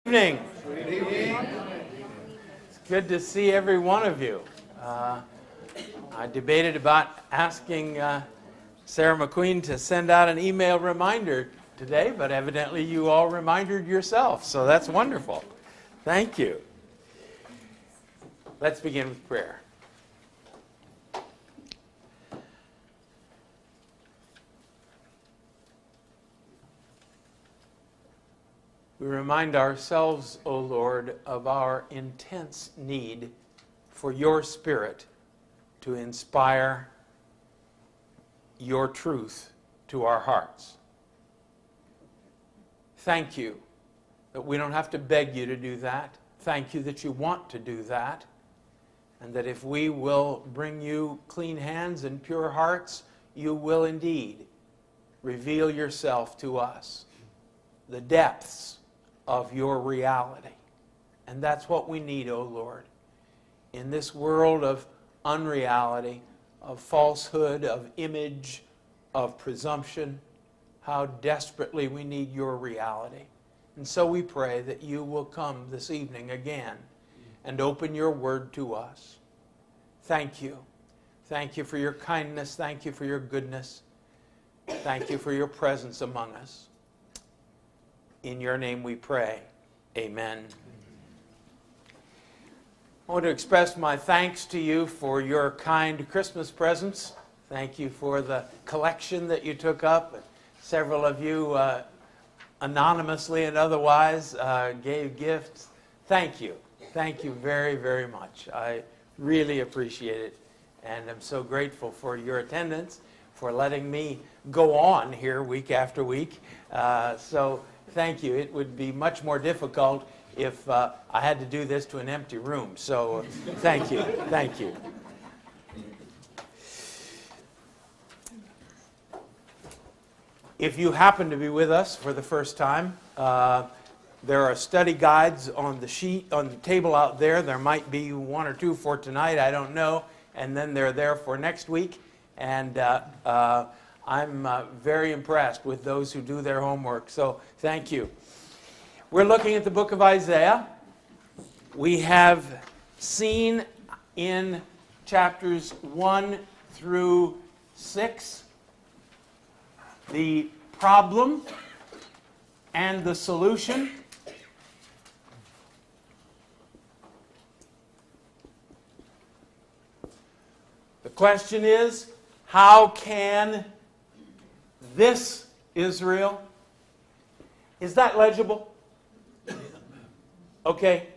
Evening. Good evening. It's good to see every one of you. I debated about asking Sarah McQueen to send out an email reminder today, but evidently you all reminded yourself, so that's wonderful. Thank you. Let's begin with prayer. We remind ourselves, O Lord, of our intense need for your Spirit to inspire your truth to our hearts. Thank you that we don't have to beg you to do that. Thank you that you want to do that. And that if we will bring you clean hands and pure hearts, you will indeed reveal yourself to us, the depths of your reality. And that's what we need, O Lord. In this world of unreality, of falsehood, of image, of presumption, how desperately we need your reality. And so we pray that you will come this evening again and open your word to us. Thank you. Thank you for your kindness. Thank you for your goodness. Thank you for your presence among us. In your name we pray. Amen. I want to express my thanks to you for your kind Christmas presents. Thank you for the collection that you took up. Several of you anonymously and otherwise gave gifts. Thank you. Thank you very, very much. I really appreciate it. And I'm so grateful for your attendance, for letting me go on here week after week. Thank you. It would be much more difficult if I had to do this to an empty room. So thank you. Thank you. If you happen to be with us for the first time, there are study guides on the sheet, on the table out there. There might be one or two for tonight. I don't know. And then they're there for next week. And I'm very impressed with those who do their homework, so thank you. We're looking at the book of Isaiah. We have seen in chapters 1 through 6 the problem and the solution. The question is, how can this Israel, is that legible? Okay.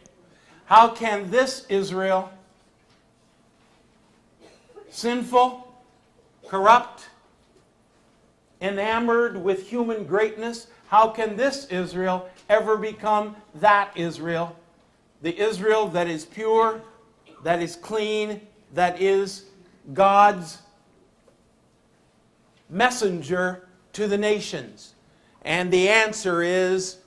How can this Israel, sinful, corrupt, enamored with human greatness, how can this Israel ever become that Israel? The Israel that is pure, that is clean, that is God's messenger to the nations. And the answer is,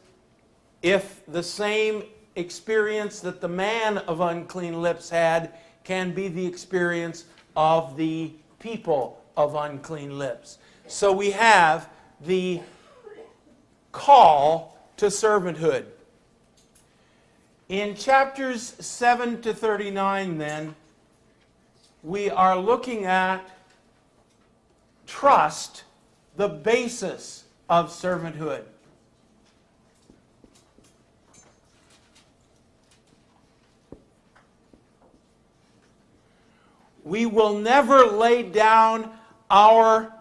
if the same experience that the man of unclean lips had can be the experience of the people of unclean lips. So we have the call to servanthood. In chapters 7 to 39 then, we are looking at trust, the basis of servanthood. We will never lay down our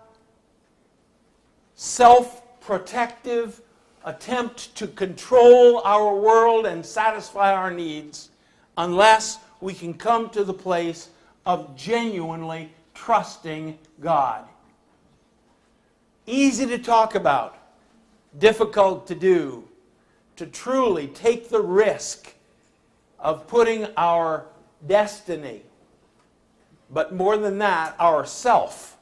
self-protective attempt to control our world and satisfy our needs unless we can come to the place of genuinely trusting God. Easy to talk about, difficult to do, to truly take the risk of putting our destiny, but more than that, our self,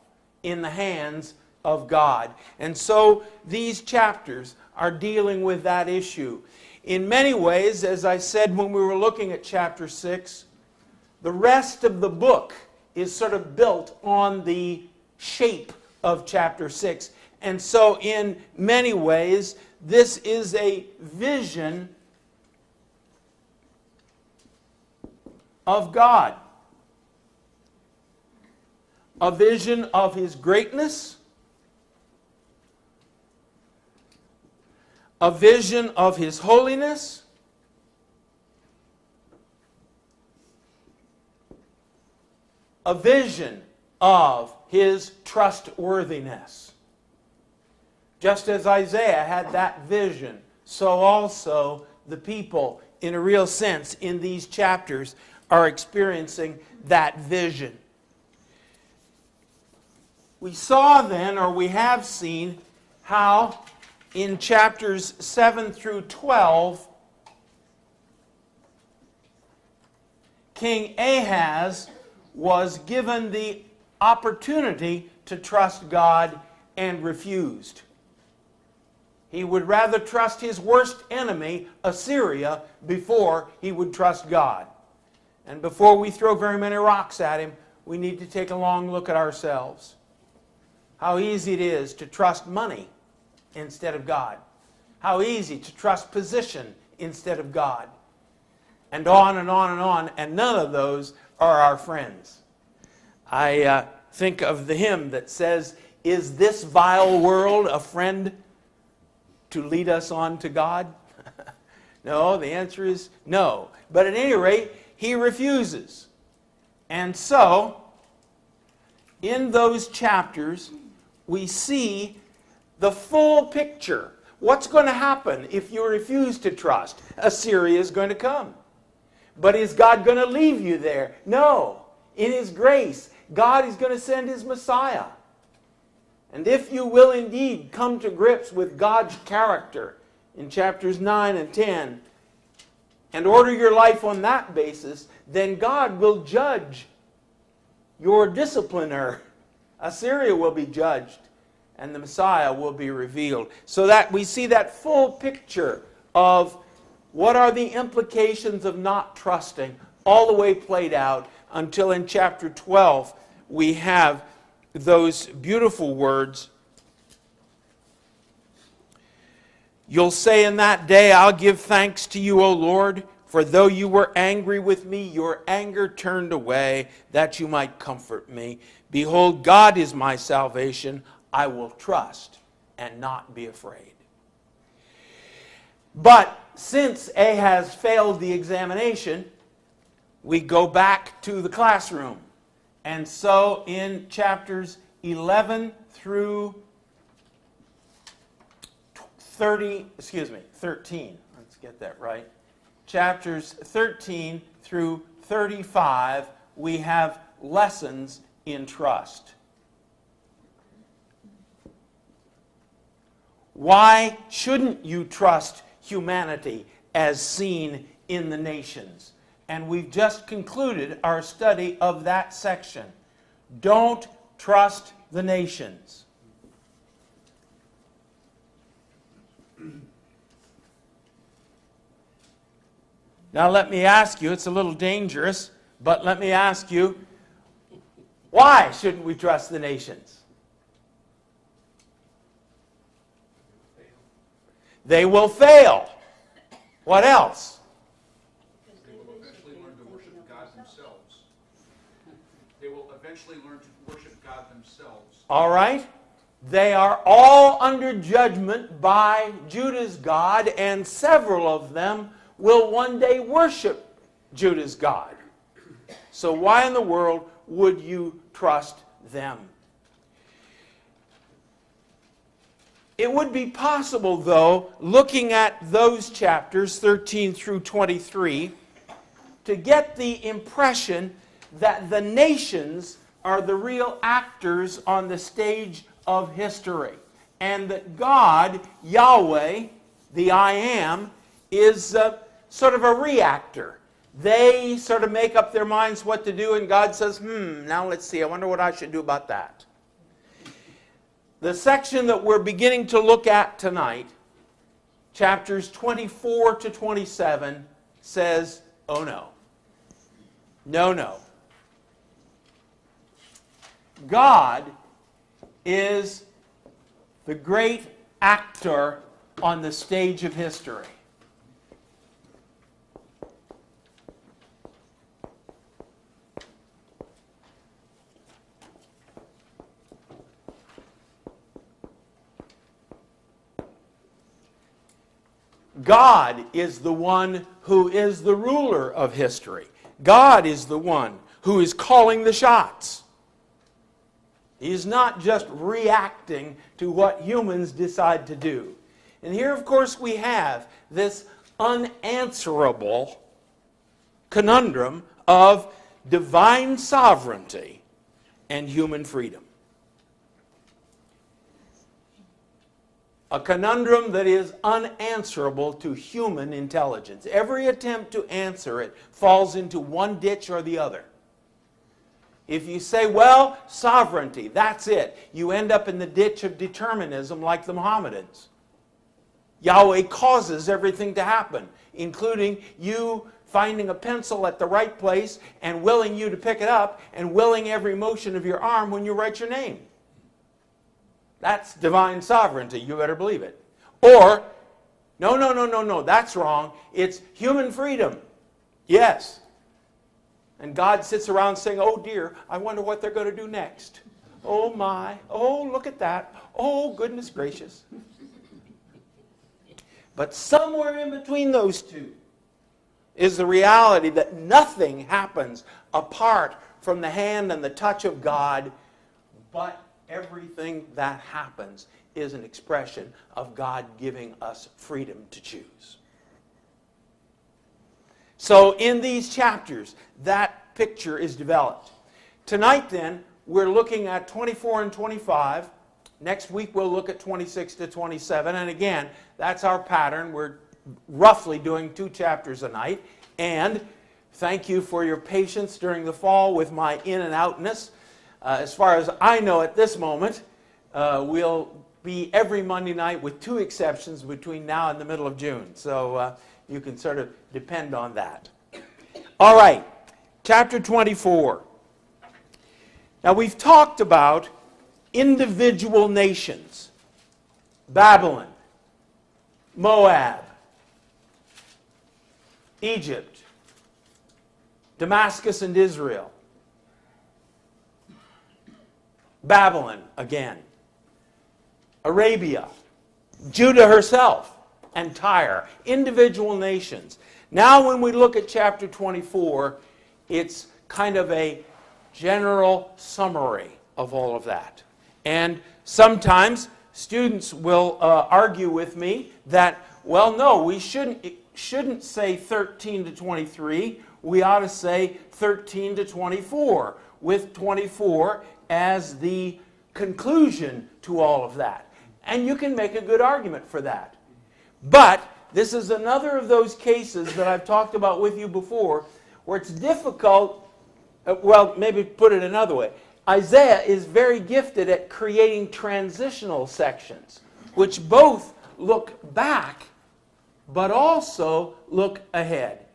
in the hands of God. And so these chapters are dealing with that issue. In many ways, as I said when we were looking at chapter 6, the rest of the book is sort of built on the shape of chapter 6. And so in many ways, this is a vision of God. A vision of His greatness. A vision of His holiness. A vision of His trustworthiness. Just as Isaiah had that vision, so also the people, in a real sense, in these chapters, are experiencing that vision. We saw then, or we have seen, how in chapters 7 through 12, King Ahaz was given the opportunity to trust God and refused. He would rather trust his worst enemy, Assyria, before he would trust God. And before we throw very many rocks at him, we need to take a long look at ourselves. How easy it is to trust money instead of God. How easy to trust position instead of God. And on and on and on, and none of those are our friends. I think of the hymn that says, "Is this vile world a friend to lead us on to God?" No, the answer is no. But at any rate, he refuses. And so, in those chapters, we see the full picture. What's going to happen if you refuse to trust? Assyria is going to come. But is God going to leave you there? No. In His grace, God is going to send His Messiah. And if you will indeed come to grips with God's character in chapters 9 and 10 and order your life on that basis, then God will judge your discipliner. Assyria will be judged and the Messiah will be revealed. So that we see that full picture of what are the implications of not trusting, all the way played out until in chapter 12 we have those beautiful words. You'll say in that day, "I'll give thanks to you, O Lord, for though you were angry with me, your anger turned away, that you might comfort me. Behold, God is my salvation. I will trust and not be afraid." But since Ahaz failed the examination, we go back to the classroom. And so in chapters 11 through 13. Let's get that right. Chapters 13 through 35, we have lessons in trust. Why shouldn't you trust humanity as seen in the nations? And we've just concluded our study of that section. Don't trust the nations. Now let me ask you, it's a little dangerous, but let me ask you, why shouldn't we trust the nations? They will fail. What else? They will eventually learn to worship God themselves. They will eventually learn to worship God themselves. All right. They are all under judgment by Judah's God, and several of them will one day worship Judah's God. So why in the world would you trust them? It would be possible, though, looking at those chapters, 13 through 23, to get the impression that the nations are the real actors on the stage of history, and that God, Yahweh, the I Am, is sort of a reactor. They sort of make up their minds what to do, and God says, now let's see, I wonder what I should do about that. The section that we're beginning to look at tonight, chapters 24 to 27, says, oh no. No, no. God is the great actor on the stage of history. God is the one who is the ruler of history. God is the one who is calling the shots. He's not just reacting to what humans decide to do. And here, of course, we have this unanswerable conundrum of divine sovereignty and human freedom. A conundrum that is unanswerable to human intelligence. Every attempt to answer it falls into one ditch or the other. If you say, well, sovereignty, that's it, you end up in the ditch of determinism like the Mohammedans. Yahweh causes everything to happen, including you finding a pencil at the right place and willing you to pick it up and willing every motion of your arm when you write your name. That's divine sovereignty. You better believe it. Or, no, that's wrong. It's human freedom. Yes. And God sits around saying, oh dear, I wonder what they're going to do next. Oh my, oh look at that. Oh goodness gracious. But somewhere in between those two is the reality that nothing happens apart from the hand and the touch of God, but everything that happens is an expression of God giving us freedom to choose. So in these chapters, that picture is developed. Tonight then, we're looking at 24 and 25. Next week we'll look at 26 to 27. And again, that's our pattern. We're roughly doing 2 chapters a night. And thank you for your patience during the fall with my in and outness. As far as I know at this moment, we'll be every Monday night with 2 exceptions between now and the middle of June. So you can sort of depend on that. All right, chapter 24. Now we've talked about individual nations. Babylon, Moab, Egypt, Damascus and Israel. Babylon again. Arabia, Judah herself, and Tyre. Individual nations. Now when we look at chapter 24, it's kind of a general summary of all of that. And sometimes students will argue with me that, well, no, we shouldn't say 13 to 23. We ought to say 13 to 24, with 24 as the conclusion to all of that. And you can make a good argument for that. But this is another of those cases that I've talked about with you before where it's difficult, well, maybe put it another way. Isaiah is very gifted at creating transitional sections, which both look back, but also look ahead.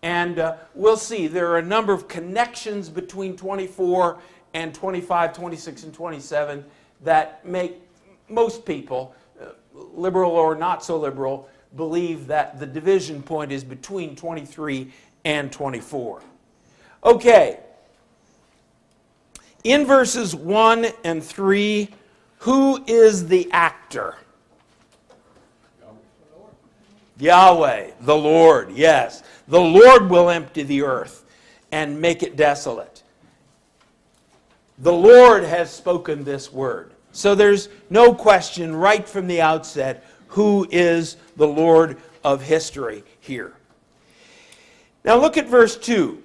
And we'll see, there are a number of connections between 24 and 25, 26, and 27 that make most people, liberal or not so liberal, believe that the division point is between 23 and 24. Okay. In verses 1 and 3, who is the actor? Yahweh, the Lord, yes. The Lord will empty the earth and make it desolate. The Lord has spoken this word. So there's no question right from the outset who is the Lord of history here. Now look at verse 2.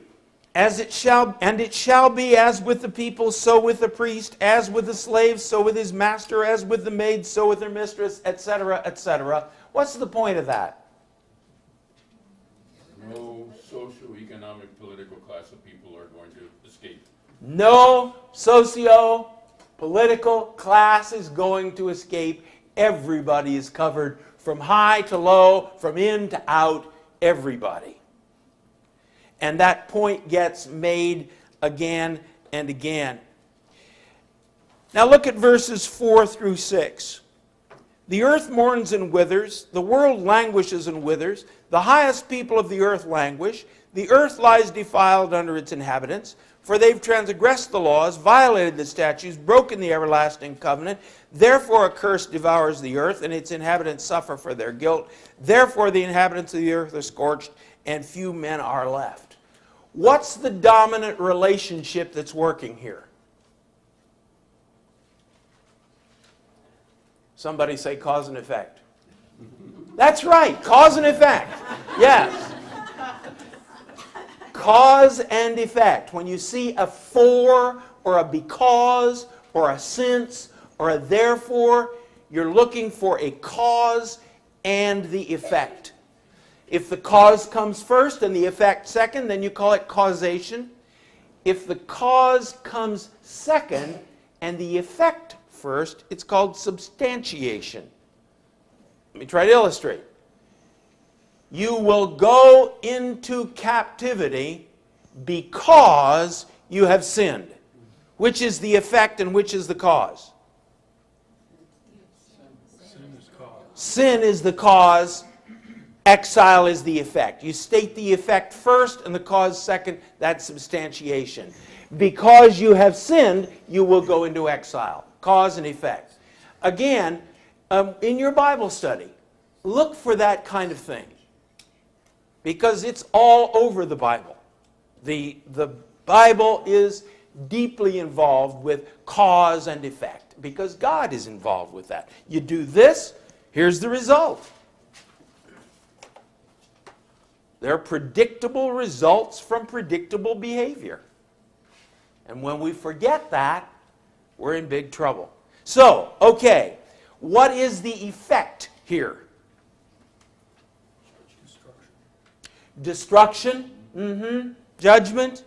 It shall be as with the people, so with the priest, as with the slave, so with his master, as with the maid, so with her mistress, etc., etc. What's the point of that? No socio-economic political class of people are going to escape. No socio-political class is going to escape. Everybody is covered from high to low, from in to out, everybody. And that point gets made again and again. Now look at verses 4 through 6. The earth mourns and withers, the world languishes and withers, the highest people of the earth languish, the earth lies defiled under its inhabitants, For they've transgressed the laws, violated the statutes, broken the everlasting covenant. Therefore a curse devours the earth, and its inhabitants suffer for their guilt. Therefore the inhabitants of the earth are scorched, and few men are left. What's the dominant relationship that's working here? Somebody say cause and effect. That's right, cause and effect. Yes. Cause and effect. When you see a for or a because or a since or a therefore, you're looking for a cause and the effect. If the cause comes first and the effect second, then you call it causation. If the cause comes second and the effect first, it's called substantiation. Let me try to illustrate. You will go into captivity because you have sinned. Which is the effect and which is the cause? Sin is the cause. Exile is the effect. You state the effect first and the cause second. That's substantiation. Because you have sinned, you will go into exile. Cause and effect. Again, in your Bible study, look for that kind of thing. Because it's all over the Bible. The Bible is deeply involved with cause and effect. Because God is involved with that. You do this, here's the result. There are predictable results from predictable behavior. And when we forget that, we're in big trouble. So, okay, what is the effect here? Destruction. Judgment.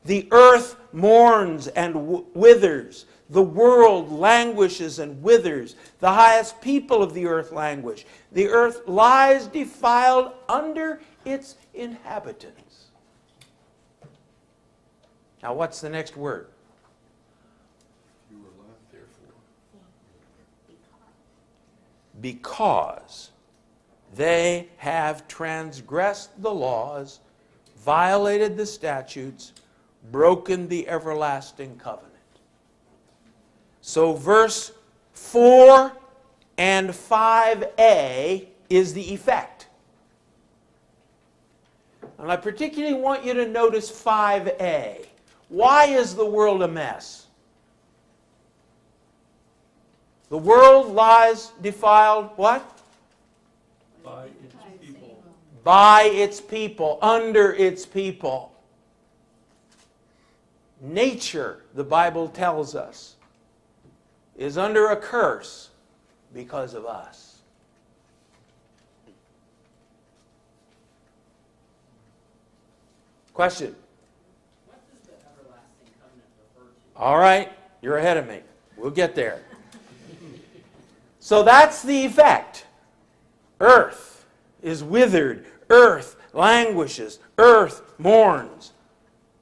The earth mourns and withers. The world languishes and withers. The highest people of the earth languish. The earth lies defiled under its inhabitants. Now what's the next word? Because they have transgressed the laws, violated the statutes, broken the everlasting covenant. So verse 4 and 5a is the effect. And I particularly want you to notice 5a. Why is the world a mess? The world lies defiled, what? By its people. By its people, under its people. Nature, the Bible tells us, is under a curse because of us. Question? What does the everlasting covenant refer to? All right, you're ahead of me. We'll get there. So that's the effect. Earth is withered. Earth languishes. Earth mourns.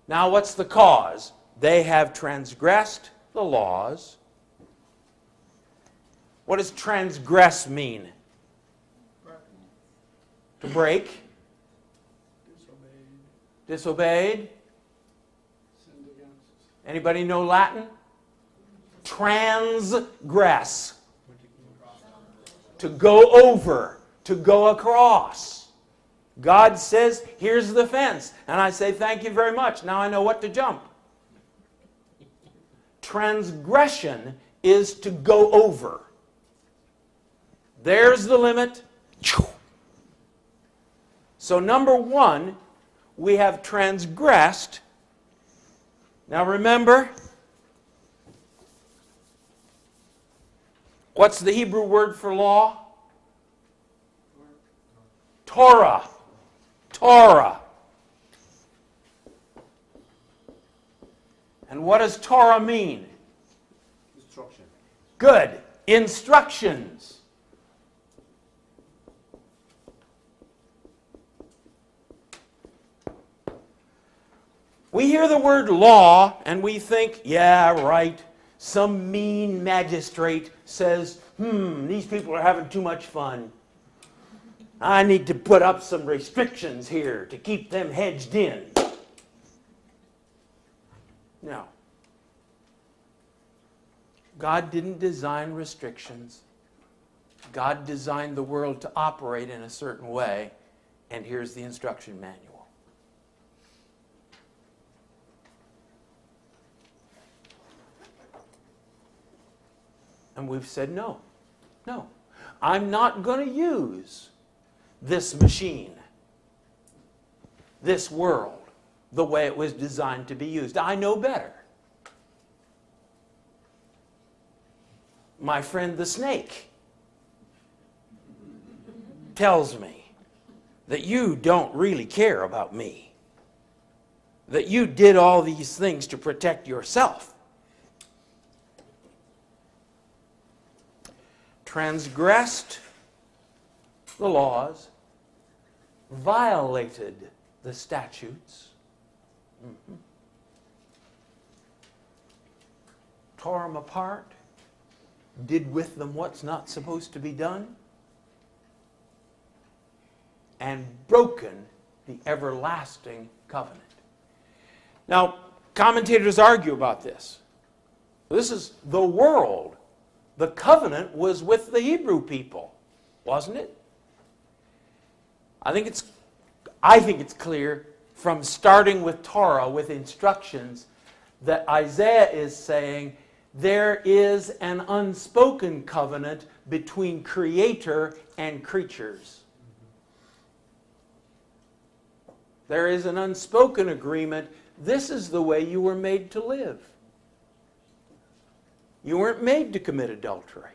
Now what's the cause? They have transgressed the laws. What does transgress mean? To break. Disobeyed. Anybody know Latin? Transgress. To go over. To go across. God says, here's the fence. And I say, thank you very much. Now I know what to jump. Transgression is to go over. There's the limit. So number one, we have transgressed. Now remember, what's the Hebrew word for law? Torah. Torah. And what does Torah mean? Instruction. Good. Instructions. We hear the word law and we think, yeah, right. Some mean magistrate says, these people are having too much fun. I need to put up some restrictions here to keep them hedged in. No. God didn't design restrictions. God designed the world to operate in a certain way, and here's the instruction manual. And we've said no. No. I'm not going to use this machine, this world, the way it was designed to be used. I know better. My friend the snake tells me that you don't really care about me, that you did all these things to protect yourself. Transgressed the laws, violated the statutes, tore them apart, did with them what's not supposed to be done, and broken the everlasting covenant. Now, commentators argue about this. This is the world. The covenant was with the Hebrew people, wasn't it? I think it's clear from starting with Torah, with instructions, that Isaiah is saying there is an unspoken covenant between Creator and creatures. There is an unspoken agreement. This is the way you were made to live. You weren't made to commit adultery.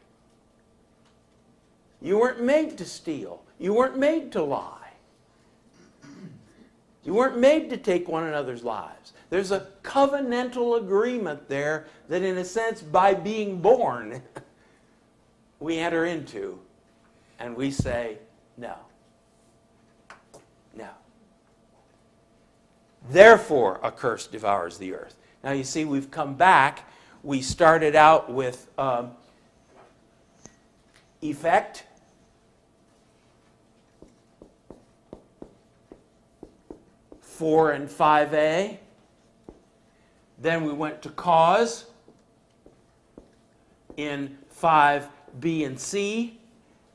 You weren't made to steal. You weren't made to lie. You weren't made to take one another's lives. There's a covenantal agreement there that, in a sense, by being born, we enter into, and we say, no. No. Therefore, a curse devours the earth. Now, you see, we've come back. We started out with effect. (4) and 5a. Then we went to cause in 5b and c.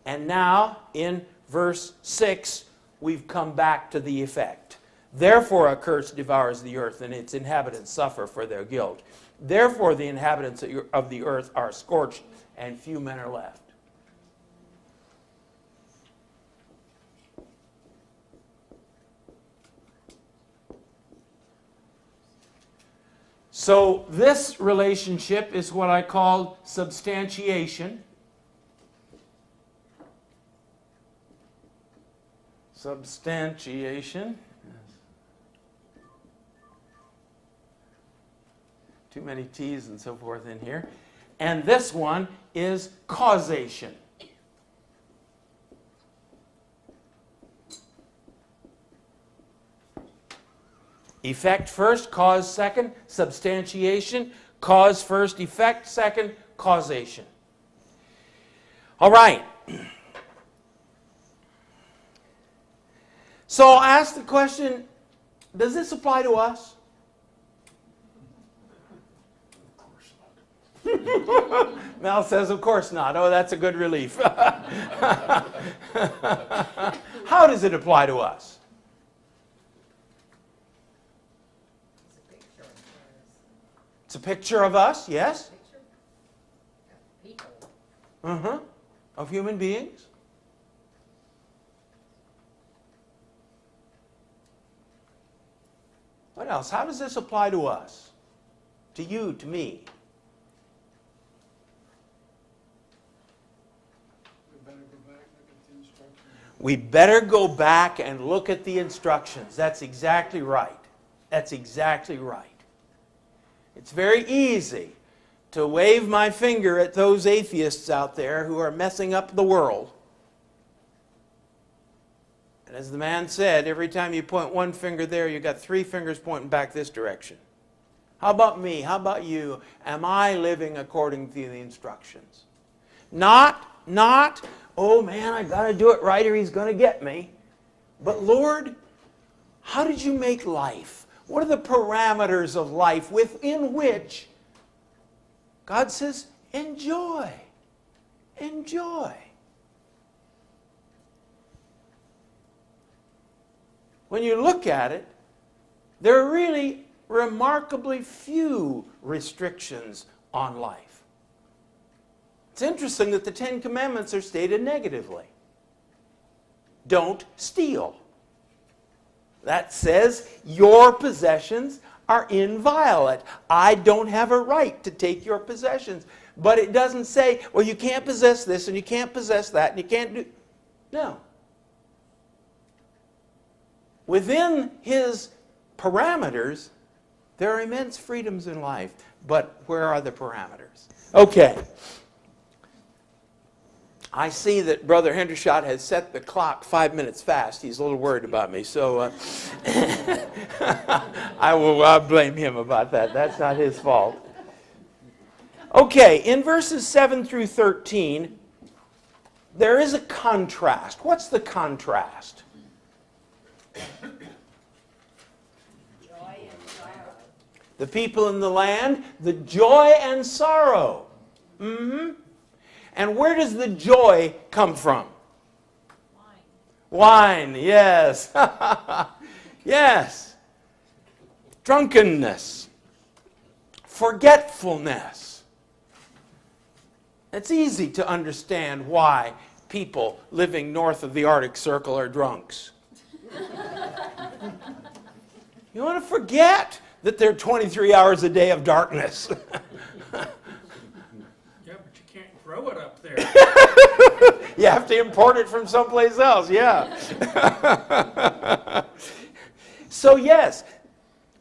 And now, in verse 6, we've come back to the effect. Therefore, a curse devours the earth, and its inhabitants suffer for their guilt. Therefore, the inhabitants of the earth are scorched, and few men are left. So this relationship is what I call substantiation. Substantiation. Too many T's and so forth in here. And this one is causation. Effect first, cause second, substantiation, cause first, effect second, causation. All right. So I'll ask the question, does this apply to us? Mel says, of course not. Oh, that's a good relief. How does it apply to us? It's a picture of us, yes? People. Of human beings. What else? How does this apply to us? To you, to me? We better go back and look at the instructions. That's exactly right. That's exactly right. It's very easy to wave my finger at those atheists out there who are messing up the world. And as the man said, every time you point one finger there, you've got 3 fingers pointing back this direction. How about me? How about you? Am I living according to the instructions? Not, oh man, I got to do it right or he's going to get me. But Lord, how did you make life? What are the parameters of life within which God says, enjoy, enjoy? When you look at it, there are really remarkably few restrictions on life. It's interesting that the Ten Commandments are stated negatively. Don't steal. That says your possessions are inviolate. I don't have a right to take your possessions. But it doesn't say, well, you can't possess this and you can't possess that and you can't do... No. Within his parameters, there are immense freedoms in life. But where are the parameters? Okay. I see that Brother Hendershot has set the clock 5 minutes fast. He's a little worried about me, so I'll blame him about that. That's not his fault. Okay, in verses 7 through 13, there is a contrast. What's the contrast? Joy and sorrow. The people in the land, the joy and sorrow. Mm-hmm. And where does the joy come from? Wine, yes. Yes. Drunkenness. Forgetfulness. It's easy to understand why people living north of the Arctic Circle are drunks. You want to forget that there are 23 hours a day of darkness. Grow it up there. You have to import it from someplace else, yeah. So yes,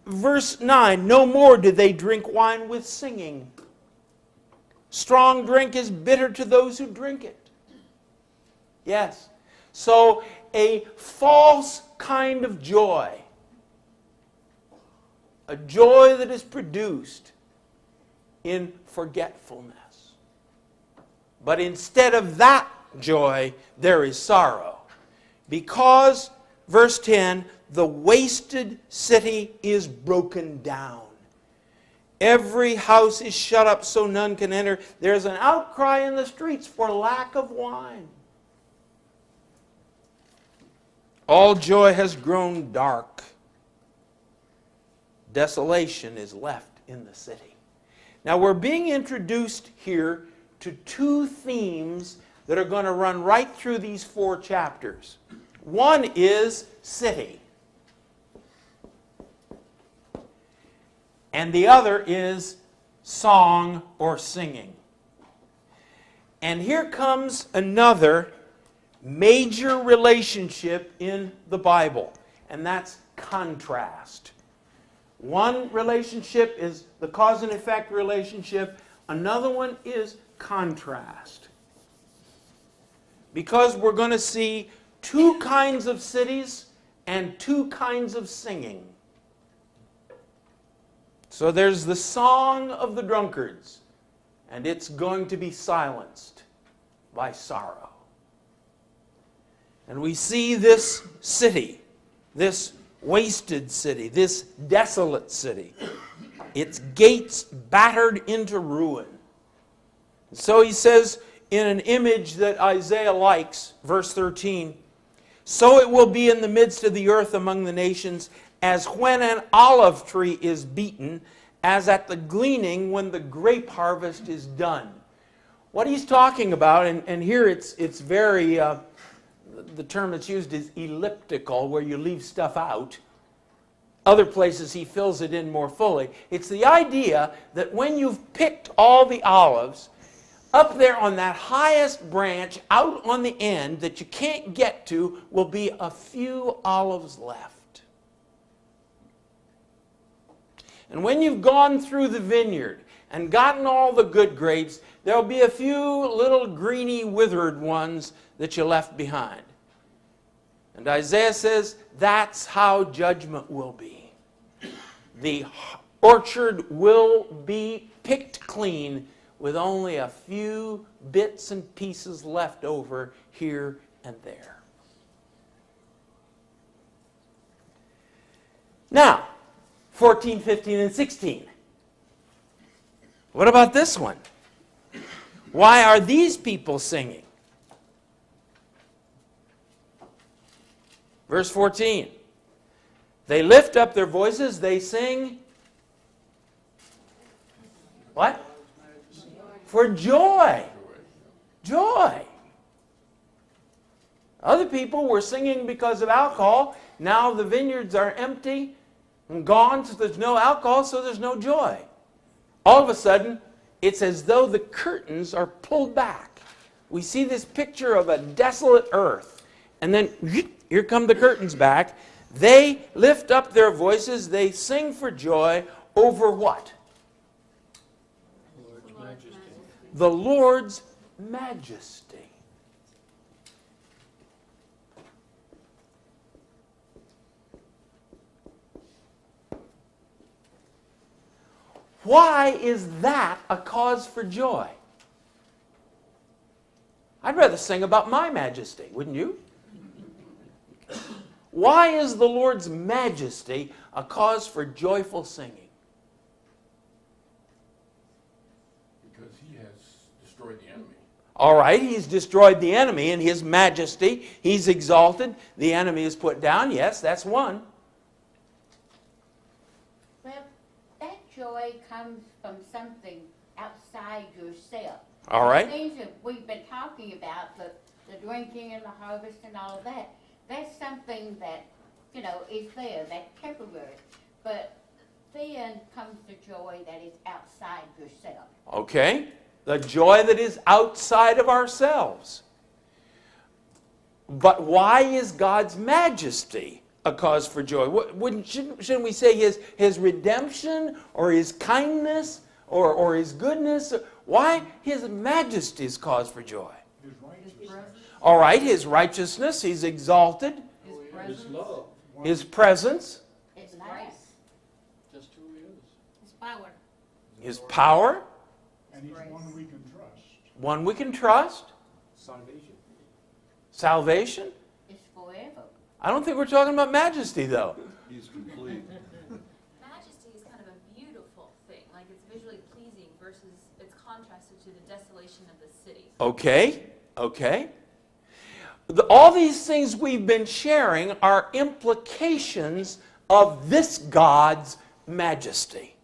verse 9, no more do they drink wine with singing. Strong drink is bitter to those who drink it. Yes. So a false kind of joy, a joy that is produced in forgetfulness. But instead of that joy, there is sorrow. Because, verse 10, the wasted city is broken down. Every house is shut up so none can enter. There's an outcry in the streets for lack of wine. All joy has grown dark. Desolation is left in the city. Now we're being introduced here to two themes that are going to run right through these 4 chapters. One is city. And the other is song or singing. And here comes another major relationship in the Bible, and that's contrast. One relationship is the cause and effect relationship. Another one is contrast. Because we're going to see 2 kinds of cities and 2 kinds of singing. So there's the song of the drunkards, and it's going to be silenced by sorrow. And we see this city, this wasted city, this desolate city, its gates battered into ruin. So he says in an image that Isaiah likes, verse 13, so it will be in the midst of the earth among the nations, as when an olive tree is beaten, as at the gleaning when the grape harvest is done. What he's talking about, and here it's very, the term that's used is elliptical, where you leave stuff out. Other places he fills it in more fully. It's the idea that when you've picked all the olives, up there on that highest branch, out on the end that you can't get to, will be a few olives left. And when you've gone through the vineyard and gotten all the good grapes, there'll be a few little greeny, withered ones that you left behind. And Isaiah says that's how judgment will be. The orchard will be picked clean with only a few bits and pieces left over here and there. Now, 14, 15, and 16. What about this one? Why are these people singing? Verse 14. They lift up their voices, they sing. What? For joy. Joy. Other people were singing because of alcohol. Now the vineyards are empty and gone, so there's no alcohol, so there's no joy. All of a sudden, it's as though the curtains are pulled back. We see this picture of a desolate earth. And then, here come the curtains back. They lift up their voices. They sing for joy over what? The Lord's majesty. Why is that a cause for joy? I'd rather sing about my majesty, wouldn't you? Why is the Lord's majesty a cause for joyful singing? Because he has destroyed the enemy. All right, he's destroyed the enemy in his majesty. He's exalted. The enemy is put down. Yes, that's one. Well, that joy comes from something outside yourself. All right. Things that we've been talking about, the drinking and the harvest and all of that, that's something that, is there, that's temporary. But then comes the joy that is outside yourself. Okay. The joy that is outside of ourselves. But why is God's majesty a cause for joy? Shouldn't we say his redemption or his kindness or his goodness? Why his majesty is cause for joy? All right, his righteousness, he's exalted. His love. His presence, It's nice. Just who he is. His power. his power, And he's one we can trust. one we can trust, Salvation. salvation. It's forever. I don't think we're talking about majesty, though. He's complete. Majesty is kind of a beautiful thing, like it's visually pleasing versus it's contrasted to the desolation of the city. Okay, okay. All these things we've been sharing are implications of this God's majesty.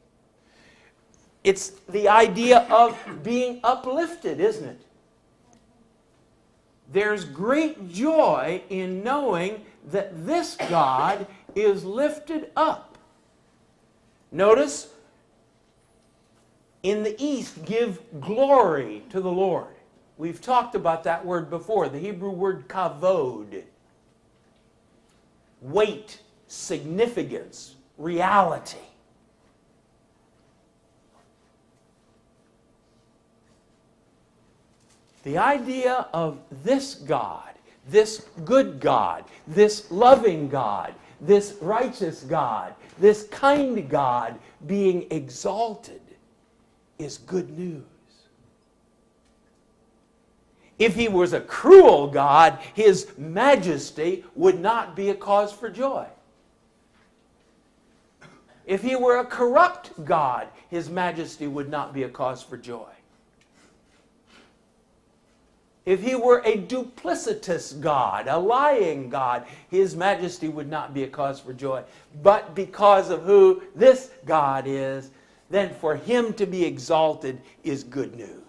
It's the idea of being uplifted, isn't it? There's great joy in knowing that this God is lifted up. Notice, in the East, give glory to the Lord. We've talked about that word before, the Hebrew word kavod. Weight, significance, reality. The idea of this God, this good God, this loving God, this righteous God, this kind God being exalted is good news. If he was a cruel God, his majesty would not be a cause for joy. If he were a corrupt God, his majesty would not be a cause for joy. If he were a duplicitous God, a lying God, his majesty would not be a cause for joy. But because of who this God is, then for him to be exalted is good news.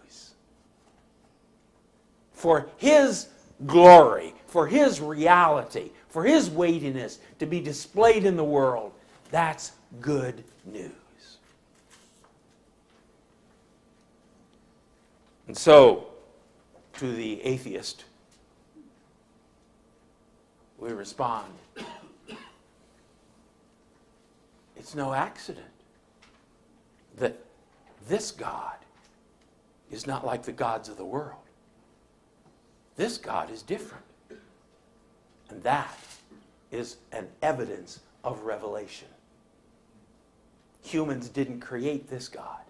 For his glory, for his reality, for his weightiness to be displayed in the world, that's good news. And so, to the atheist, we respond, it's no accident that this God is not like the gods of the world. This God is different. And that is an evidence of revelation. Humans didn't create this God.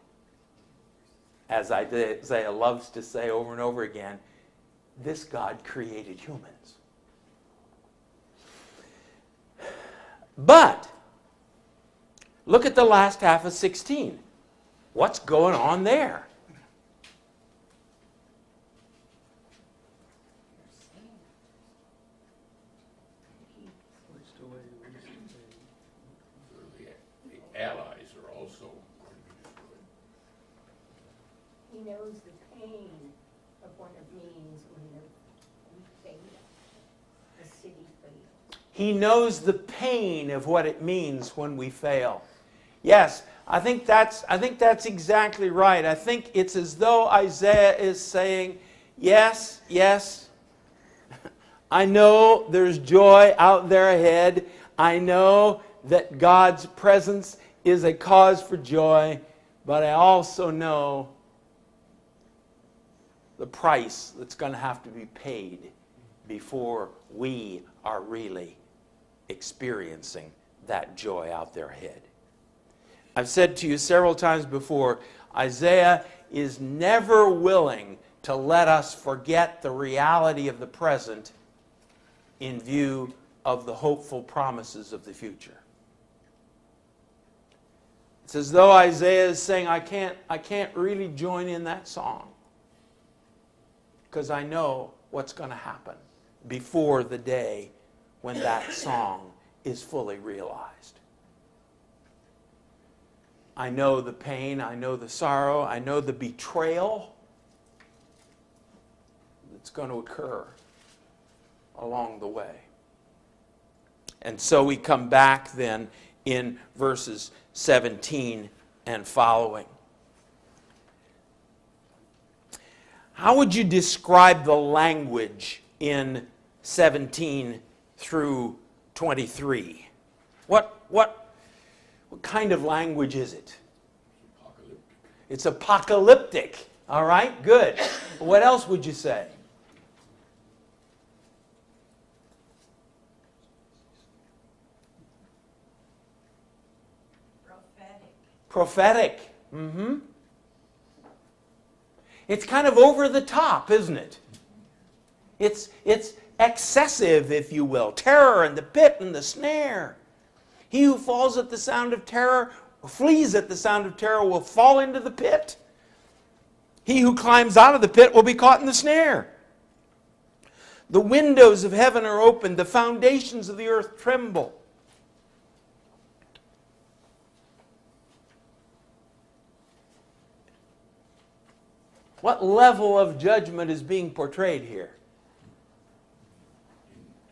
As Isaiah loves to say over and over again, this God created humans. But Look at the last half of 16. What's going on there? The allies are also going to be destroyed. He knows the pain of what it means when we fail, the city fails. He knows the pain of what it means when we fail. Yes, I think that's exactly right. I think it's as though Isaiah is saying, yes, yes, I know there's joy out there ahead. I know that God's presence is a cause for joy, but I also know the price that's going to have to be paid before we are really experiencing that joy out there ahead. I've said to you several times before, Isaiah is never willing to let us forget the reality of the present in view of the hopeful promises of the future. It's as though Isaiah is saying, I can't really join in that song because I know what's going to happen before the day when that song is fully realized. I know the pain, I know the sorrow, I know the betrayal that's going to occur along the way. And so we come back then in verses 17 and following. How would you describe the language in 17 through 23? What kind of language is it? Apocalyptic. It's apocalyptic. All right, good. What else would you say? Prophetic. Mm-hmm. It's kind of over the top, isn't it? It's excessive, if you will. Terror and the pit and the snare. He who falls at the sound of terror, flees at the sound of terror, will fall into the pit. He who climbs out of the pit will be caught in the snare. The windows of heaven are opened. The foundations of the earth tremble. What level of judgment is being portrayed here?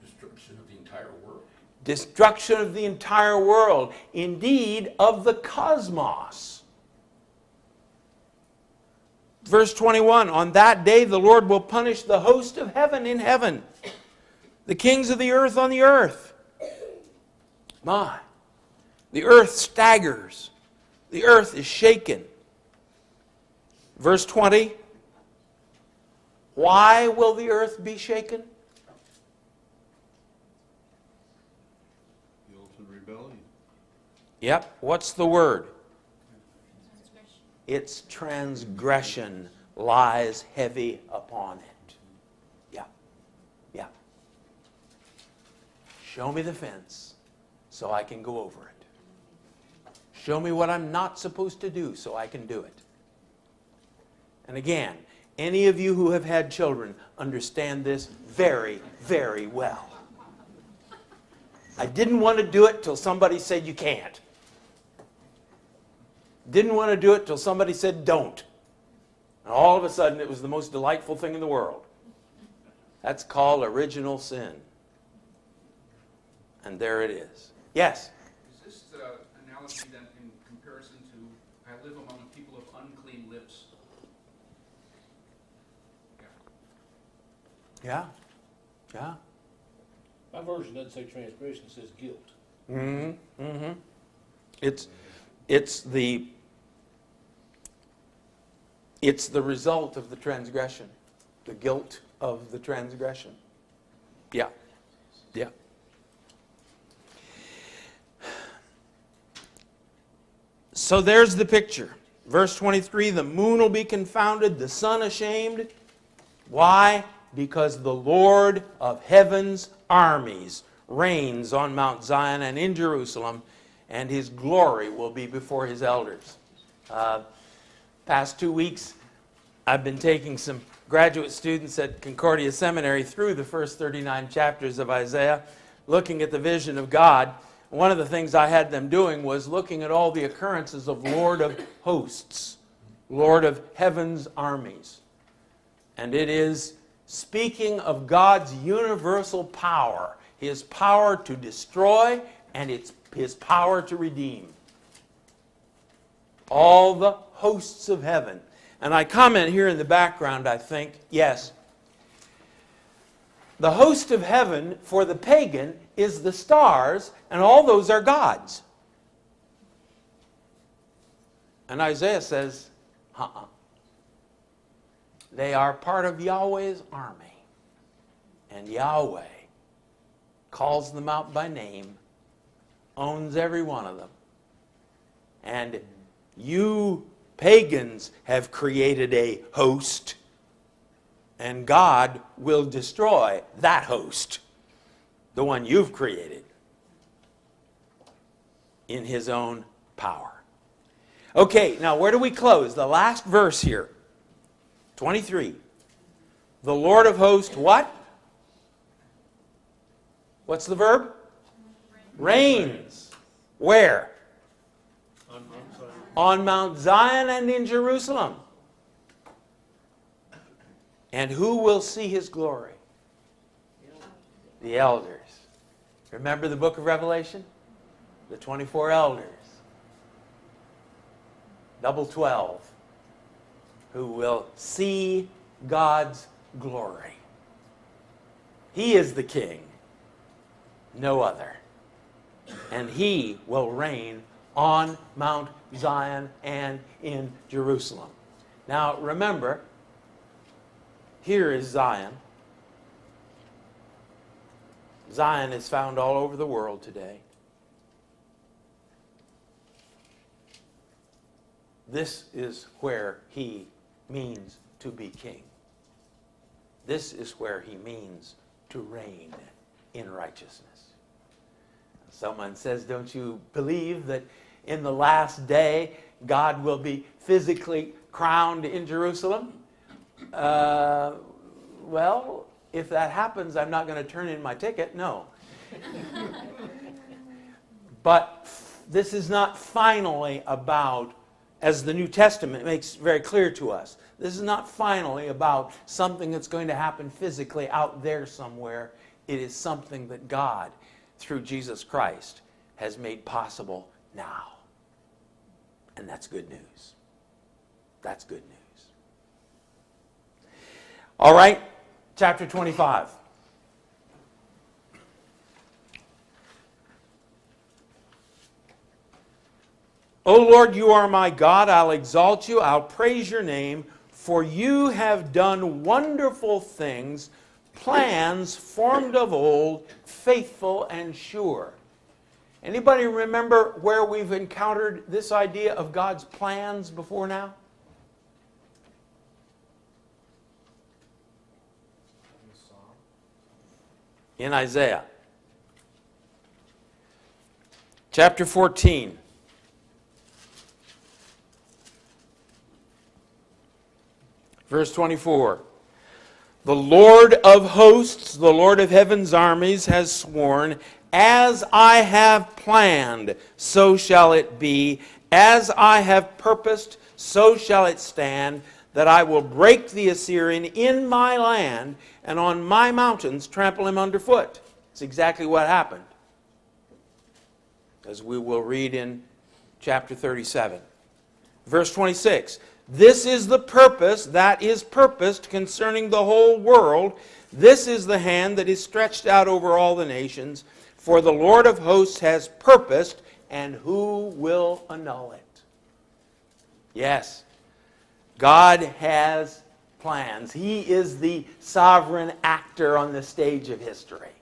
Destruction of the entire world. Destruction of the entire world. Indeed, of the cosmos. Verse 21, on that day the Lord will punish the host of heaven in heaven, the kings of the earth on the earth. My, the earth staggers. The earth is shaken. Verse 20, why will the earth be shaken? Guilt and rebellion. Yep, what's the word? Its transgression lies heavy upon it. Yeah, yeah. Show me the fence so I can go over it. Show me what I'm not supposed to do so I can do it. And again, any of you who have had children understand this very, very well. I didn't want to do it till somebody said you can't. Didn't want to do it till somebody said don't. And all of a sudden it was the most delightful thing in the world. That's called original sin. And there it is. Yes? Is this analogy then in comparison to, I live among a people of unclean lips? Yeah. Yeah. My version doesn't say transgression, it says guilt. Mm-hmm. Mm-hmm. It's the result of the transgression, the guilt of the transgression. Yeah. Yeah. So there's the picture. Verse 23, the moon will be confounded, the sun ashamed. Why? Because the Lord of heaven's armies reigns on Mount Zion and in Jerusalem, and His glory will be before His elders. Past 2 weeks, I've been taking some graduate students at Concordia Seminary through the first 39 chapters of Isaiah, looking at the vision of God. One of the things I had them doing was looking at all the occurrences of Lord of hosts, Lord of heaven's armies. And it is speaking of God's universal power, His power to destroy and His power to redeem. All the hosts of heaven. And I comment here in the background, I think, yes, the host of heaven for the pagan is the stars, and all those are gods. And Isaiah says, they are part of Yahweh's army. And Yahweh calls them out by name, owns every one of them. And you pagans have created a host, and God will destroy that host, the one you've created, in His own power. Okay, now where do we close? The last verse here, 23. The Lord of hosts, what? What's the verb? Reigns. Where? On Mount Zion and in Jerusalem. And who will see His glory? The elders. Remember the book of Revelation? The 24 elders. Double 12. Who will see God's glory. He is the King. No other. And He will reign on Mount Zion and in Jerusalem. Now remember, here is Zion. Zion is found all over the world today. This is where He means to be king. This is where He means to reign in righteousness. Someone says, don't you believe that in the last day God will be physically crowned in Jerusalem? Well, if that happens, I'm not going to turn in my ticket. No. But this is not finally about, as the New Testament makes very clear to us, this is not finally about something that's going to happen physically out there somewhere. It is something that God, through Jesus Christ, has made possible now. And that's good news. That's good news. All right, chapter 25. O Lord, you are my God. I'll exalt you. I'll praise your name. For you have done wonderful things, plans formed of old, faithful and sure. Anybody remember where we've encountered this idea of God's plans before now? In Isaiah. Chapter 14. Verse 24. The Lord of hosts, the Lord of heaven's armies, has sworn, as I have planned, so shall it be. As I have purposed, so shall it stand, that I will break the Assyrian in my land, and on my mountains trample him underfoot. It's exactly what happened, as we will read in chapter 37. Verse 26. This is the purpose that is purposed concerning the whole world. This is the hand that is stretched out over all the nations. For the Lord of hosts has purposed, and who will annul it? Yes, God has plans. He is the sovereign actor on the stage of history.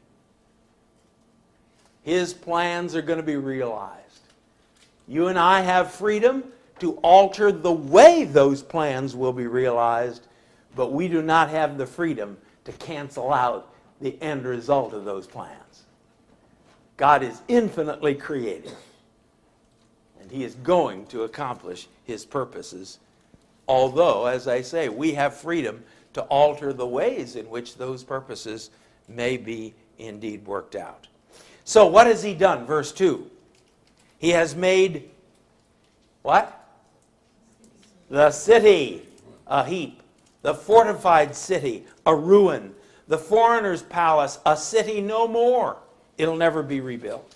His plans are going to be realized. You and I have freedom to alter the way those plans will be realized, but we do not have the freedom to cancel out the end result of those plans. God is infinitely creative. And he is going to accomplish his purposes. Although, as I say, we have freedom to alter the ways in which those purposes may be indeed worked out. So what has he done? Verse 2. He has made what? The city a heap. The fortified city a ruin. The foreigner's palace a city no more. It'll never be rebuilt.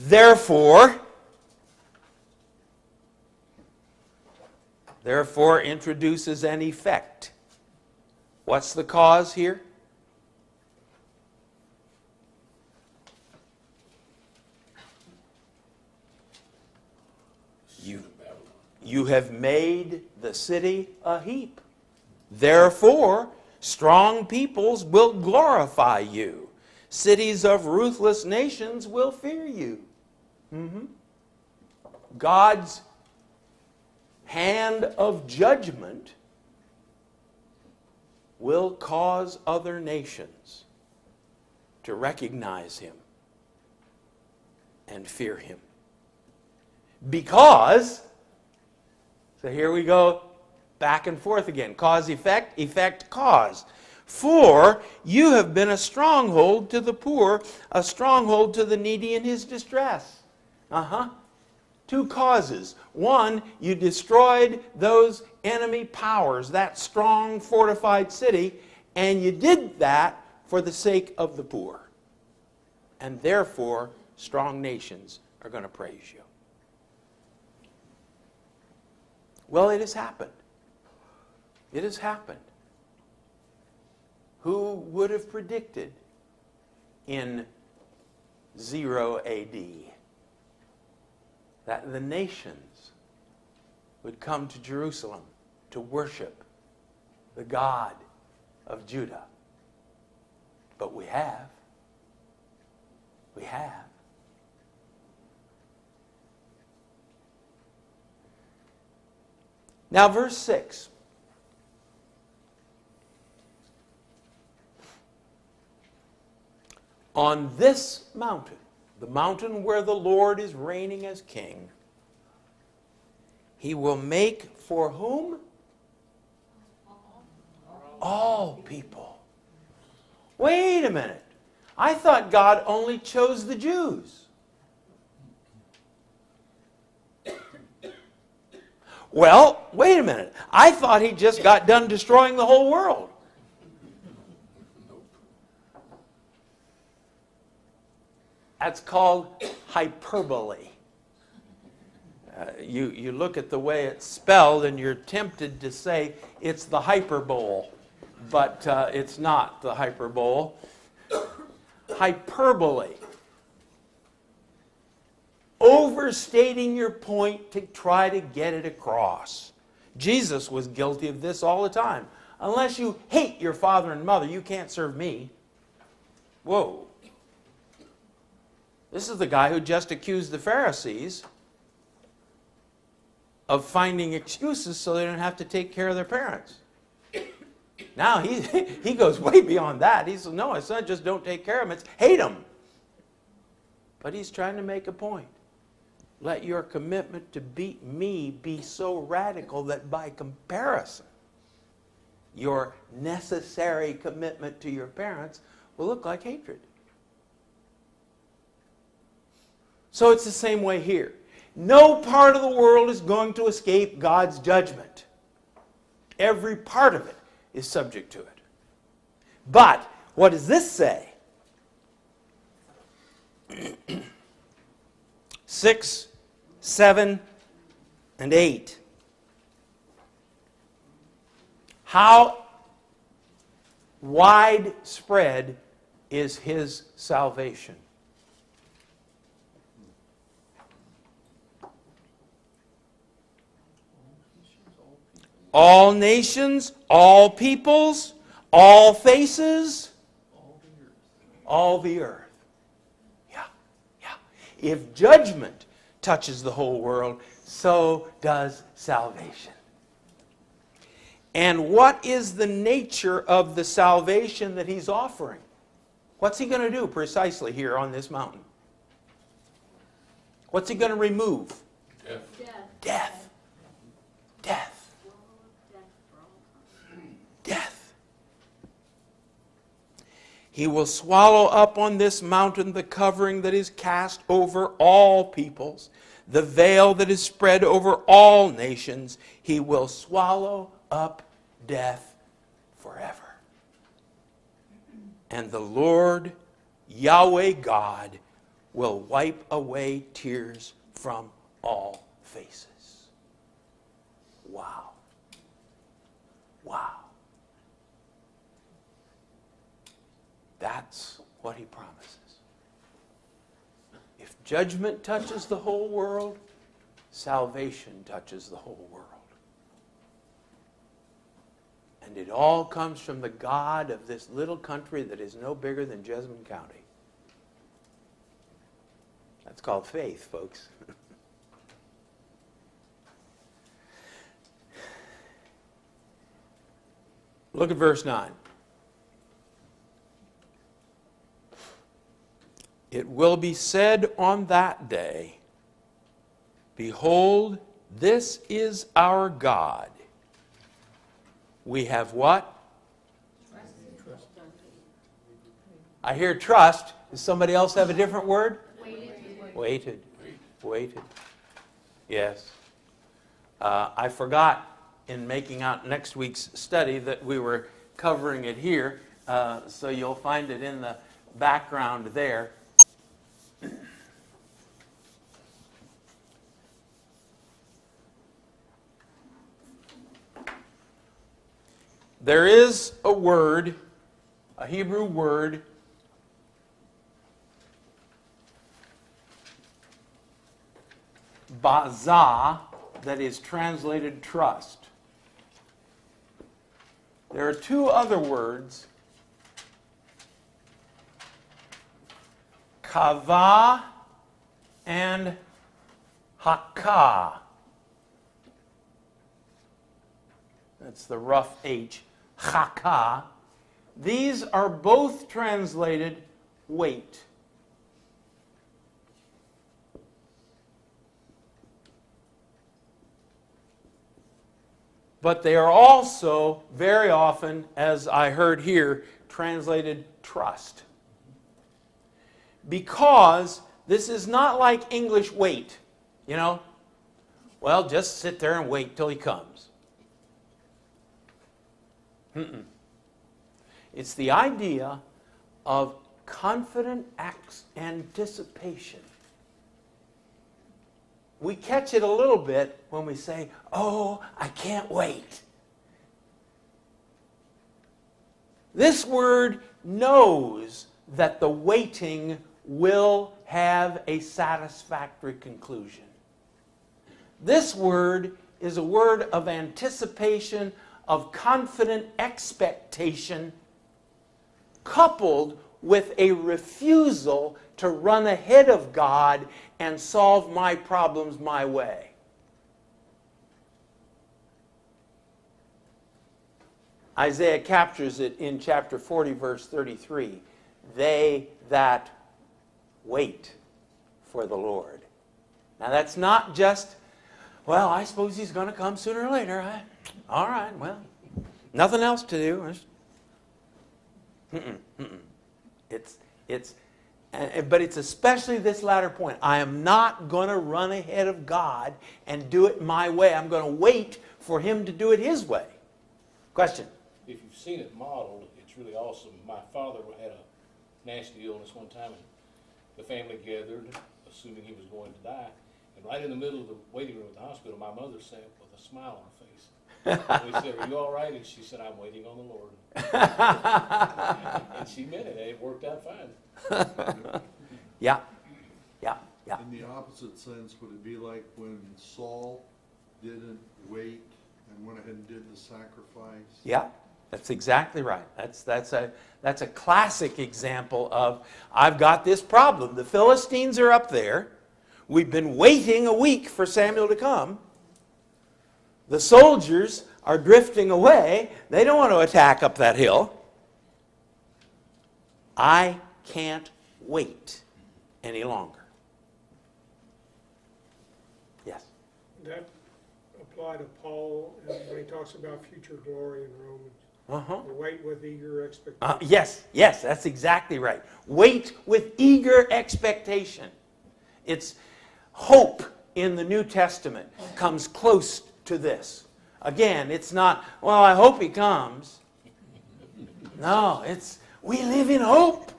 Therefore introduces an effect. What's the cause here? You have made the city a heap. Therefore, strong peoples will glorify you. Cities of ruthless nations will fear you. God's hand of judgment will cause other nations to recognize him and fear him. Because, so here we go back and forth again. Cause, effect, effect, cause. For you have been a stronghold to the poor, a stronghold to the needy in his distress. Two causes. One, you destroyed those enemy powers, that strong fortified city, and you did that for the sake of the poor. And therefore, strong nations are going to praise you. Well, it has happened. It has happened. Who would have predicted in 0 AD that the nations would come to Jerusalem to worship the God of Judah? But we have. We have. Now, verse 6. On this mountain, the mountain where the Lord is reigning as king, he will make for whom? All people. Wait a minute. I thought God only chose the Jews. Well, wait a minute. I thought he just got done destroying the whole world. That's called hyperbole. You look at the way it's spelled and you're tempted to say it's the hyperbole, but it's not the hyperbole. Hyperbole. Overstating your point to try to get it across. Jesus was guilty of this all the time. Unless you hate your father and mother, you can't serve me. Whoa. This is the guy who just accused the Pharisees of finding excuses so they don't have to take care of their parents. Now he goes way beyond that. He says, no, it's not just don't take care of them, it's hate them. But he's trying to make a point. Let your commitment to beat me be so radical that by comparison, your necessary commitment to your parents will look like hatred. So it's the same way here. No part of the world is going to escape God's judgment. Every part of it is subject to it. But what does this say? 6, 7, and 8. How widespread is his salvation? All nations, all peoples, all faces, all the earth. Yeah. If judgment touches the whole world, so does salvation. And what is the nature of the salvation that he's offering? What's he going to do precisely here on this mountain? What's he going to remove? Death. Death. Death. Death. He will swallow up on this mountain the covering that is cast over all peoples, the veil that is spread over all nations. He will swallow up death forever. And the Lord, Yahweh God, will wipe away tears from all faces. Wow. Wow. That's what he promises. If judgment touches the whole world, salvation touches the whole world. And it all comes from the God of this little country that is no bigger than Jessamine County. That's called faith, folks. Look at verse 9. It will be said on that day, behold, this is our God. We have what? I hear trust. Does somebody else have a different word? Waited. Waited. Yes. I forgot in making out next week's study that we were covering it here, so you'll find it in the background there. There is a word, a Hebrew word, bazah, that is translated trust. There are two other words, kavah and hakah. That's the rough H. Chaka. These are both translated wait. But they are also very often, as I heard here, translated trust. Because this is not like English wait. You know? Well, just sit there and wait till he comes. It's the idea of confident anticipation. We catch it a little bit when we say, oh, I can't wait. This word knows that the waiting will have a satisfactory conclusion. This word is a word of anticipation, of confident expectation, coupled with a refusal to run ahead of God and solve my problems my way. Isaiah captures it in chapter 40, verse 33. They that wait for the Lord. Now that's not just, well, I suppose he's going to come sooner or later. All right, well, nothing else to do. But it's especially this latter point. I am not going to run ahead of God and do it my way. I'm going to wait for him to do it his way. Question? If you've seen it modeled, it's really awesome. My father had a nasty illness one time, and the family gathered, assuming he was going to die. And right in the middle of the waiting room at the hospital, my mother sat with a smile on her face. And we said, are you all right? And she said, I'm waiting on the Lord. And she meant it. It worked out fine. Yeah. In the opposite sense, would it be like when Saul didn't wait and went ahead and did the sacrifice? Yeah, that's exactly right. That's a classic example of, I've got this problem. The Philistines are up there. We've been waiting a week for Samuel to come. The soldiers are drifting away. They don't want to attack up that hill. I can't wait any longer. that apply to Paul when he talks about future glory in Romans? Uh-huh. Wait with eager expectation. Yes, that's exactly right. Wait with eager expectation. It's hope in the New Testament comes close to this. Again, it's not, well, I hope he comes. No, it's, we live in hope,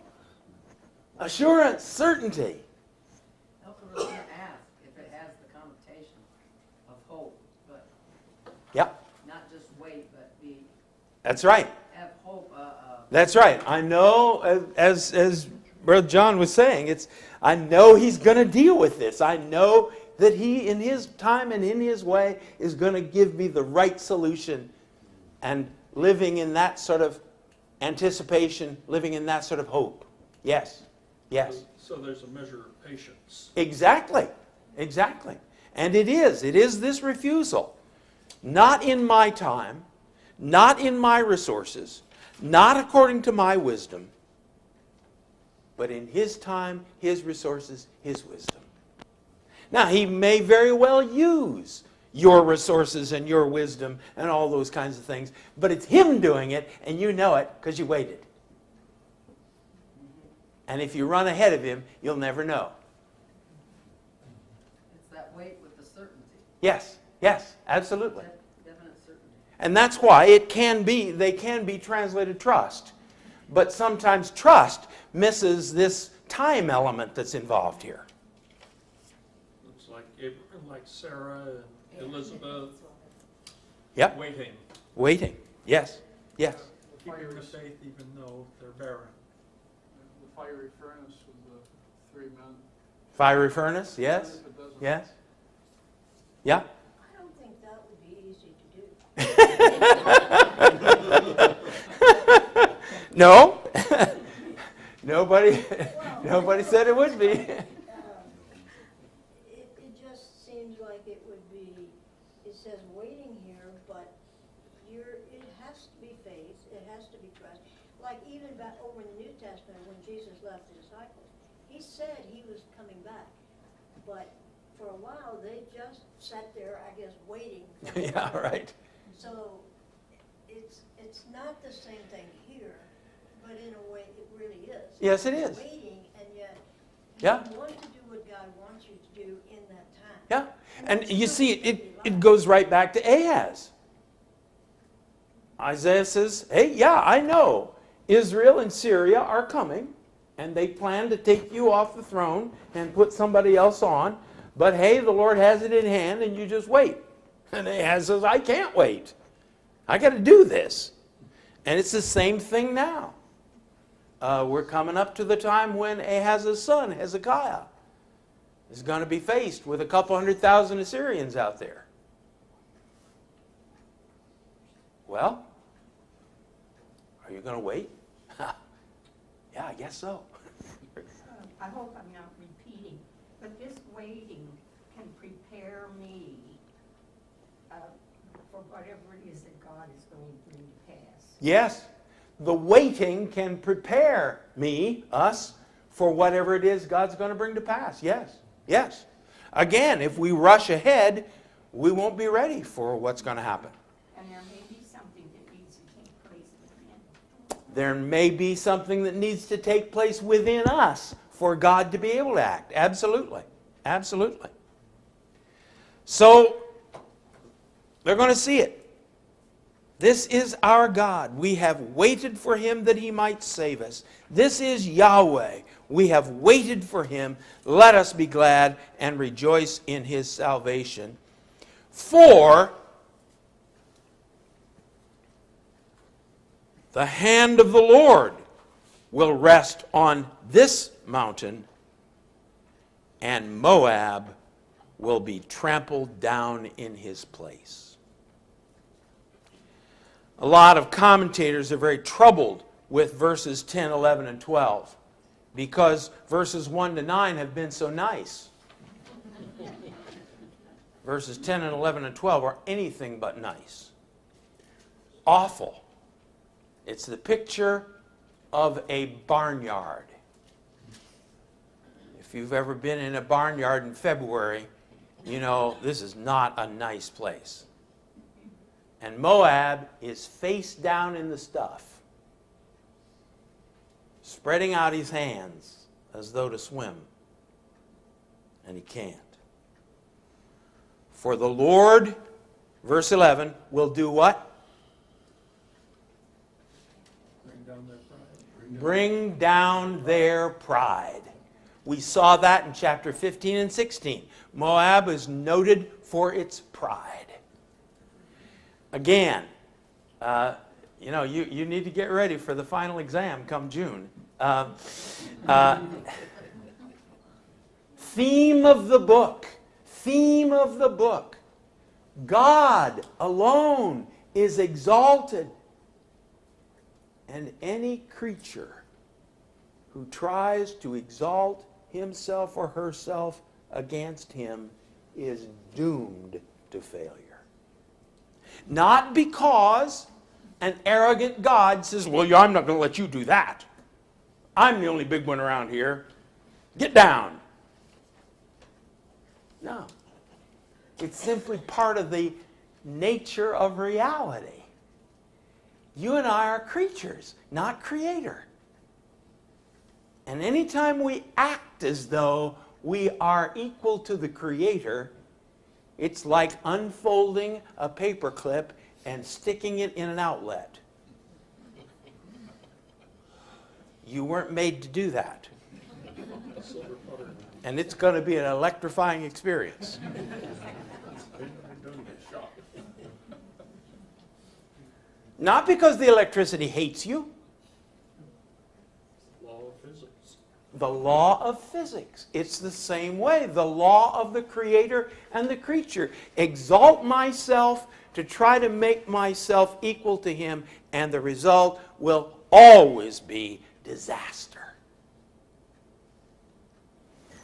assurance, certainty. I also was going to ask if it has the connotation of hope, but Yep, not just wait, but be, that's right. have hope. That's right. I know, as Brother John was saying, I know he's going to deal with this. I know that he, in his time and in his way, is going to give me the right solution. And living in that sort of anticipation, living in that sort of hope. Yes, yes. So there's a measure of patience. Exactly, exactly. And it is this refusal. Not in my time, not in my resources, not according to my wisdom, but in his time, his resources, his wisdom. Now, he may very well use your resources and your wisdom and all those kinds of things, but it's him doing it, and you know it because you waited. And if you run ahead of him, you'll never know. It's that wait with the certainty. Yes, absolutely. Definite certainty. And that's why they can be translated trust. But sometimes trust misses this time element that's involved here. Looks like Abraham, like Sarah and Elizabeth. Yep. Waiting. Yes. Keeping the faith even though they're barren. The fiery furnace with the 3 men. Fiery furnace, yes. If it doesn't- Yes. Yeah. I don't think that would be easy to do. No. Nobody said it would be. It just seems like it would be, it says waiting here, but it has to be faith, it has to be trust. Like even back over in the New Testament, when Jesus left the disciples, he said he was coming back. But for a while, they just sat there, I guess, waiting. Yeah, right. So it's not the same thing here, but in a way, it really is. Yes, it is. Waiting, and yet Yeah. you want to do what God wants you to do in that time. Yeah. And you see, it goes right back to Ahaz. Isaiah says, hey, yeah, I know Israel and Syria are coming, and they plan to take you off the throne and put somebody else on. But hey, the Lord has it in hand, and you just wait. And Ahaz says, I can't wait. I got to do this. And it's the same thing now. We're coming up to the time when Ahaz's son, Hezekiah, is going to be faced with a couple 100,000 Assyrians out there. Well, are you going to wait? Yeah, I guess so. I hope I'm not repeating, but this waiting can prepare me for whatever it is that God is going to bring to pass. Yes, the waiting can prepare me, us, for whatever it is God's going to bring to pass. Yes. Again, if we rush ahead, we won't be ready for what's going to happen. And there may be something that needs to take place within. There may be something that needs to take place within us for God to be able to act. Absolutely. So, they're going to see it. This is our God. We have waited for him that he might save us. This is Yahweh. We have waited for him. Let us be glad and rejoice in his salvation. For the hand of the Lord will rest on this mountain, and Moab will be trampled down in his place. A lot of commentators are very troubled with verses 10, 11, and 12 because verses 1 to 9 have been so nice. Verses 10 and 11 and 12 are anything but nice. Awful. It's the picture of a barnyard. If you've ever been in a barnyard in February you know, this is not a nice place. And Moab is face down in the stuff, spreading out his hands as though to swim. And he can't. For the Lord, verse 11, will do what? Bring down their pride. Bring down their pride. We saw that in chapter 15 and 16. Moab is noted for its pride. Again, you need to get ready for the final exam come June. Theme of the book. Theme of the book. God alone is exalted. And any creature who tries to exalt himself or herself against him is doomed to failure. Not because an arrogant God says, well, I'm not going to let you do that. I'm the only big one around here. Get down. No. It's simply part of the nature of reality. You and I are creatures, not creator. And anytime we act as though we are equal to the Creator, it's like unfolding a paperclip and sticking it in an outlet. You weren't made to do that. And it's going to be an electrifying experience. Not because the electricity hates you. The law of physics. It's the same way. The law of the Creator and the creature. Exalt myself to try to make myself equal to Him, and the result will always be disaster.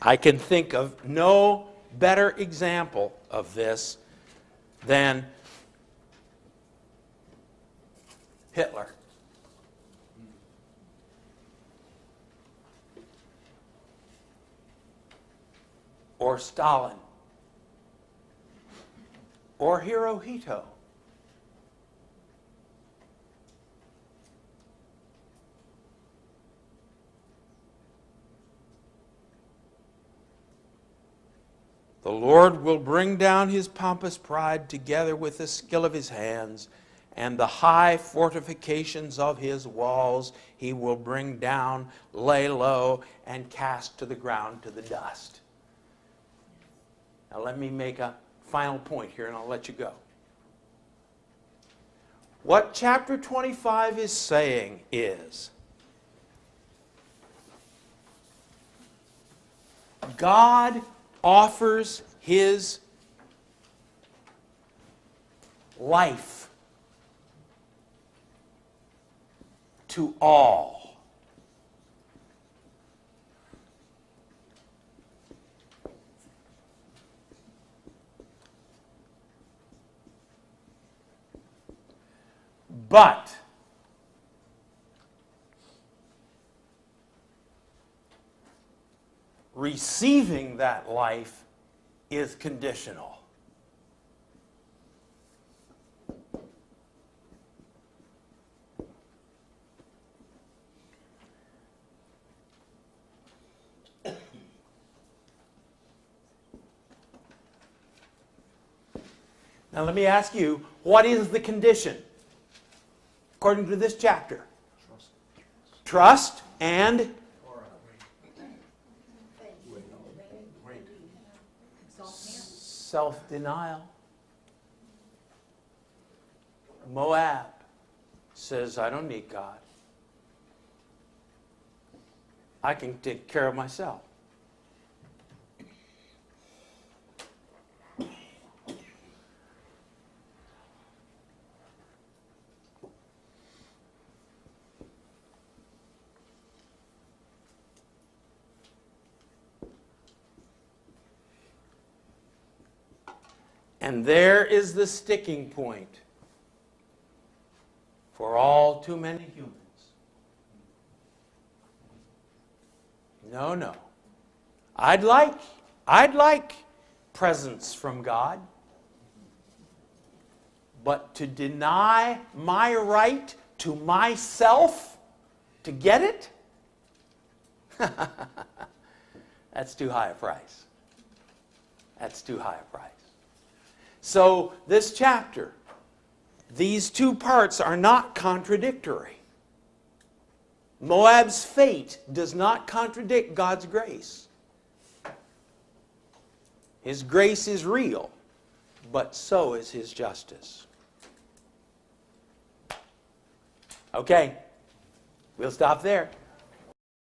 I can think of no better example of this than Hitler. Or Stalin, or Hirohito. The Lord will bring down his pompous pride together with the skill of his hands, and the high fortifications of his walls he will bring down, lay low, and cast to the ground to the dust. Now let me make a final point here and I'll let you go. What chapter 25 is saying is, God offers his life to all. But receiving that life is conditional. Now let me ask you, what is the condition? According to this chapter. Trust and self-denial. Moab says, I don't need God. I can take care of myself. And there is the sticking point for all too many humans. No. I'd like presents from God. But to deny my right to myself to get it? That's too high a price. That's too high a price. So this chapter, these two parts are not contradictory. Moab's fate does not contradict God's grace. His grace is real, but so is His justice. Okay, we'll stop there.